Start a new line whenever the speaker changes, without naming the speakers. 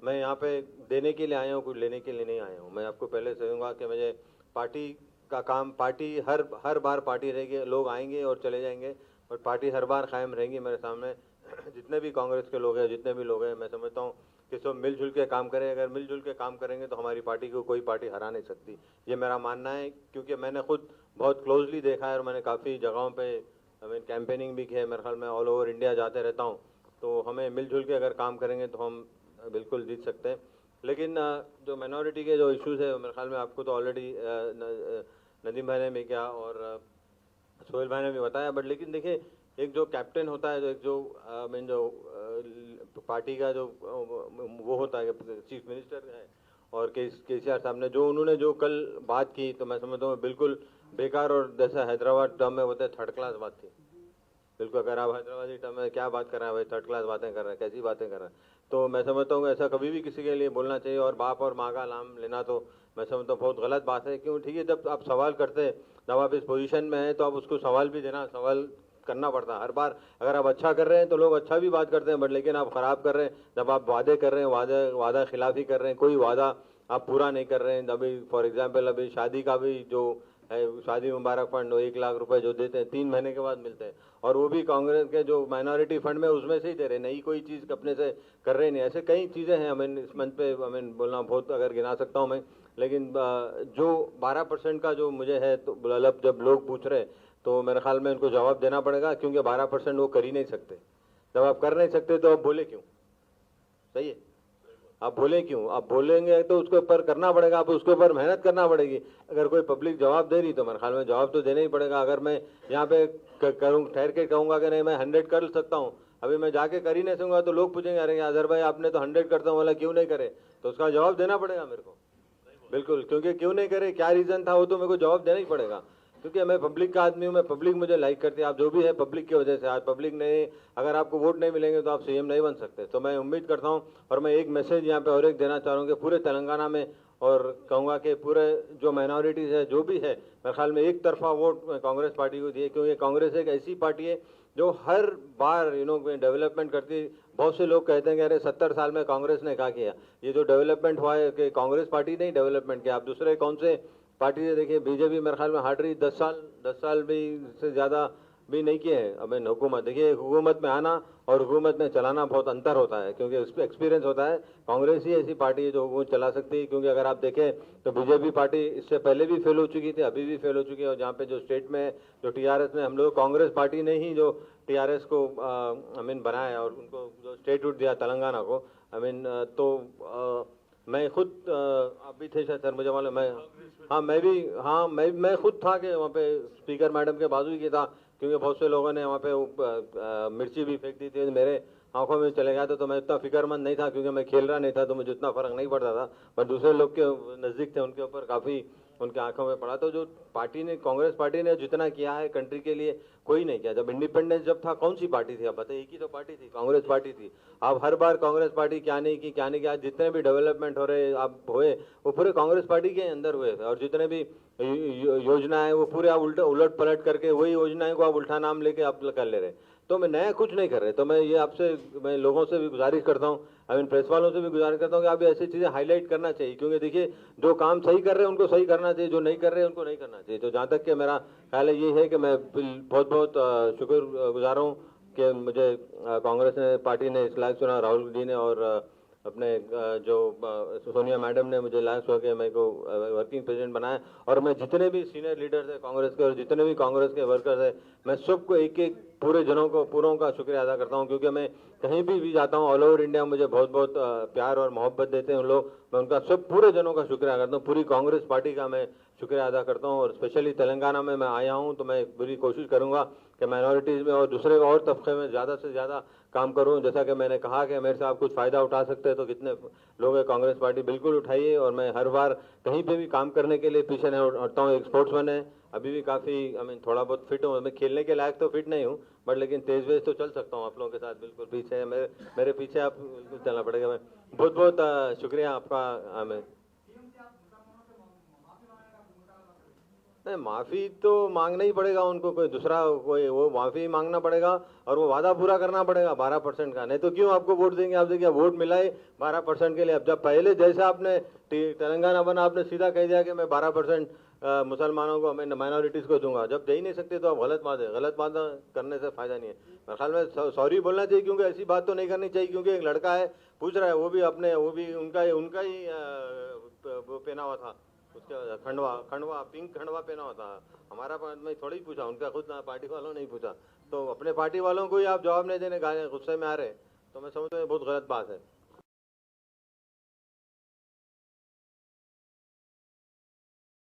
मैं यहाँ पे देने के लिए आया हूँ, कुछ लेने के लिए नहीं आया हूँ। मैं आपको पहले से कहूँगा कि मुझे पार्टी का काम, पार्टी हर बार पार्टी रहेगी, लोग आएंगे और चले जाएंगे, और पार्टी हर बार कायम रहेंगी मेरे सामने। जितने भी कांग्रेस के लोग हैं, जितने भी लोग हैं, मैं समझता हूँ कि सब मिलजुल के काम करें। अगर मिलजुल के काम करेंगे तो हमारी पार्टी को कोई पार्टी हरा नहीं सकती, ये मेरा मानना है। क्योंकि मैंने खुद बहुत क्लोजली देखा है और मैंने काफ़ी जगहों पे कैंपेनिंग भी की है। मेरे ख्याल में ऑल ओवर इंडिया जाते रहता हूँ, तो हमें मिलजुल के अगर काम करेंगे तो हम बिल्कुल जीत सकते हैं। लेकिन जो माइनॉरिटी के जो इश्यूज़ है, मेरे ख्याल में आपको तो ऑलरेडी नदीम भाई ने भी किया और सोहेल भाई ने भी बताया। बट लेकिन देखिए, एक जो कैप्टन होता है, जो एक जो मेन जो पार्टी का जो वो होता है, चीफ मिनिस्टर है, और केसीआर साहब ने उन्होंने जो कल बात की, तो मैं समझता हूँ बिल्कुल बेकार, और जैसा हैदराबाद टर्म में होता है थर्ड क्लास बात थी। बिल्कुल, अगर आप हैदराबादी टर्म में क्या बात कर रहे हैं भाई, थर्ड क्लास बातें कर रहे हैं, कैसी बातें कर रहे हैं। तो मैं समझता हूँ ऐसा कभी भी किसी के लिए बोलना चाहिए, और बाप और माँ का नाम लेना तो मैं समझता हूँ बहुत गलत बात है। क्यों? ठीक है, जब आप सवाल करते हैं, जब आप इस पोजीशन में हैं, तो आप उसको सवाल भी देना, सवाल करना पड़ता है हर बार। अगर आप अच्छा कर रहे हैं तो लोग अच्छा भी बात करते हैं, बट लेकिन आप ख़राब कर रहे हैं, जब आप वादे कर रहे हैं, वादा खिलाफी कर रहे हैं, कोई वादा आप पूरा नहीं कर रहे हैं। अभी फॉर एग्जाम्पल अभी शादी का भी जो है, शादी मुबारक फंड 1 लाख रुपए जो देते हैं 3 महीने के बाद मिलते हैं, और वो भी कांग्रेस के जो माइनॉरिटी फंड में उसमें से ही दे रहे हैं, नई कोई चीज़ अपने से कर रहे नहीं। ऐसे कई चीज़ें हैं, हमें इस मंच पे हमें बोलना बहुत अगर गिना सकता हूँ मैं। लेकिन जो 12% का जो मुझे है, तो मतलब जब लोग पूछ रहे हैं तो मेरे ख्याल में उनको जवाब देना पड़ेगा, क्योंकि 12% वो कर ही नहीं सकते। जब आप कर नहीं सकते तो आप बोले क्यों? सही है, आप बोले क्यों? आप बोलेंगे तो उसके ऊपर करना पड़ेगा, आप उसके ऊपर मेहनत करना पड़ेगी। अगर कोई पब्लिक जवाब दे रही तो मेरे ख्याल में जवाब तो देना ही पड़ेगा। अगर मैं यहाँ पे करूँ ठहर के कहूँगा कि नहीं मैं 100 कर सकता हूँ, अभी मैं जाके कर ही नहीं सकूँगा, तो लोग पूछेंगे अरे अजहर भाई आपने तो 100 करता हूँ बोला, क्यों नहीं करे? तो उसका जवाब देना पड़ेगा मेरे को। बिल्कुल, क्योंकि क्यों नहीं करे, क्या रीज़न था, वो तो मेरे को जवाब देना ही पड़ेगा। क्योंकि मैं पब्लिक का आदमी हूँ, मैं पब्लिक मुझे लाइक करती है। आप जो भी है पब्लिक की वजह से, आज पब्लिक ने अगर आपको वोट नहीं मिलेंगे तो आप सीएम नहीं बन सकते। तो मैं उम्मीद करता हूँ, और मैं एक मैसेज यहाँ पे और एक देना चाह रहा हूँ कि पूरे तेलंगाना में, और कहूँगा कि पूरे जो माइनॉरिटीज़ है जो भी है, मेरे ख्याल में एक तरफा वोट कांग्रेस पार्टी को दिए। क्योंकि कांग्रेस एक ऐसी पार्टी है जो हर बार डेवलपमेंट करती है। बहुत से लोग कहते हैं कि अरे 70 साल में कांग्रेस ने क्या किया। ये जो डेवलपमेंट हुआ है कि कांग्रेस पार्टी ने डेवलपमेंट किया। आप दूसरे कौन से पार्टी से देखिए, बीजेपी मेरे ख्याल में हार्ड रही 10 साल भी से ज़्यादा भी नहीं किए हैं। अब हुकूमत देखिए, हुकूमत में आना और हुकूमत में चलाना बहुत अंतर होता है, क्योंकि उस पर एक्सपीरियंस होता है। कांग्रेस ही ऐसी पार्टी है जो हुकूमत चला सकती है। क्योंकि अगर आप देखें तो बीजेपी पार्टी इससे पहले भी फेल हो चुकी थी, अभी भी फेल हो चुकी है। और जहाँ पे जो स्टेट में जो टीआरएस में हम लोग, कांग्रेस पार्टी ने ही जो टीआरएस को बनाया और उनको जो स्टेटहुड दिया तेलंगाना को, मैं खुद आप भी थे शायद सर, मुझे मालूम, मैं खुद था कि वहाँ पे स्पीकर मैडम के बाजू ही था। क्योंकि बहुत से लोगों ने वहाँ पे मिर्ची भी फेंक दी थी, मेरे आंखों में चले गया था। तो मैं इतना फिक्रमंद नहीं था, क्योंकि मैं खेल रहा नहीं था, तो मुझे उतना फर्क नहीं पड़ता था। पर दूसरे लोग के नज़दीक थे, उनके ऊपर काफ़ी उनके आंखों में पड़ा। तो जो पार्टी ने, कांग्रेस पार्टी ने जितना किया है कंट्री के लिए, कोई नहीं किया। जब इंडिपेंडेंस जब था, कौन सी पार्टी थी आप बताइए? एक ही तो पार्टी थी, कांग्रेस पार्टी थी। आप हर बार कांग्रेस पार्टी क्या नहीं की, क्या नहीं किया। जितने भी डेवलपमेंट हो रहे आप हुए, वो पूरे कांग्रेस पार्टी के अंदर हुए थे। और जितने भी योजना है वो पूरे आप उलट पलट करके वही योजनाएं को आप उल्टा नाम लेके आप कर ले रहे। तो मैं नया कुछ नहीं कर रहे। तो मैं ये आपसे, मैं लोगों से भी गुजारिश करता हूँ, प्रेस वालों से भी गुजारिश करता हूँ कि आप ऐसी चीज़ें हाईलाइट करना चाहिए। क्योंकि देखिए, जो काम सही कर रहे हैं उनको सही करना चाहिए, जो नहीं कर रहे हैं उनको नहीं करना चाहिए। तो जहाँ तक कि मेरा ख्याल है ये है कि मैं बहुत बहुत शुक्रगुजार हूँ कि मुझे कांग्रेस ने पार्टी ने इस लायक चुना, राहुल जी ने और अपने जो सोनिया मैडम ने मुझे लायक हुआ कि मेरे को वर्किंग प्रेसिडेंट बनाया। और मैं जितने भी सीनियर लीडर्स हैं कांग्रेस के और जितने भी कांग्रेस के वर्कर्स हैं, मैं सबको एक एक पूरे जनों को पूरों का शुक्रिया अदा करता हूं। क्योंकि मैं कहीं भी जाता हूं, ऑल ओवर इंडिया मुझे बहुत बहुत प्यार और मोहब्बत देते हैं उन लोग। मैं उनका सब पूरे जनों का शुक्रिया करता हूँ, पूरी कांग्रेस पार्टी का मैं शुक्रिया अदा करता हूँ। और स्पेशली तेलंगाना में मैं आया हूँ, तो मैं पूरी कोशिश करूँगा कि माइनॉरिटीज़ में और दूसरे और तबके में ज़्यादा से ज़्यादा काम करूं। जैसा कि मैंने कहा कि मेरे से आप कुछ फ़ायदा उठा सकते हैं, तो कितने लोग हैं कांग्रेस पार्टी, बिल्कुल उठाइए। और मैं हर बार कहीं पे भी काम करने के लिए पीछे नहीं हटता हूँ। एक स्पोर्ट्समैन है, अभी भी काफ़ी थोड़ा बहुत फिट हूँ। मैं खेलने के लायक तो फिट नहीं हूँ, बट लेकिन तेज वेज तो चल सकता हूँ आप लोगों के साथ। बिल्कुल पीछे है मेरे पीछे आप बिल्कुल चलना पड़ेगा। मैं बहुत बहुत शुक्रिया आपका। मैं नहीं, माफी तो मांगना ही पड़ेगा उनको, कोई दूसरा कोई वो माफी मांगना पड़ेगा और वो वादा पूरा करना पड़ेगा 12% का। नहीं तो क्यों आपको वोट देंगे? आप देखिए वोट मिला है 12% के लिए। अब जब पहले जैसा आपने तेलंगाना बना, आपने सीधा कह दिया कि मैं 12% मुसलमानों को, मैं माइनॉरिटीज़ को दूंगा। जब दे ही नहीं सकते तो आप गलत बात है, गलत बात करने से फायदा नहीं है। मेरे ख्याल में सॉरी बोलना चाहिए, क्योंकि ऐसी बात तो नहीं करनी चाहिए। क्योंकि एक लड़का है पूछ रहा है, वो भी अपने, वो भी उनका ही वो पहना हुआ था, उसका खंडवा खंडवा पिंक खंडवा पहना होता है। हमारा मैं थोड़ी ही पूछा, उनका खुद पार्टी वालों ने ही पूछा। तो अपने पार्टी वालों को ही आप जवाब नहीं देने गुस्से में आ रहे, तो मैं समझता हूँ बहुत गलत बात है।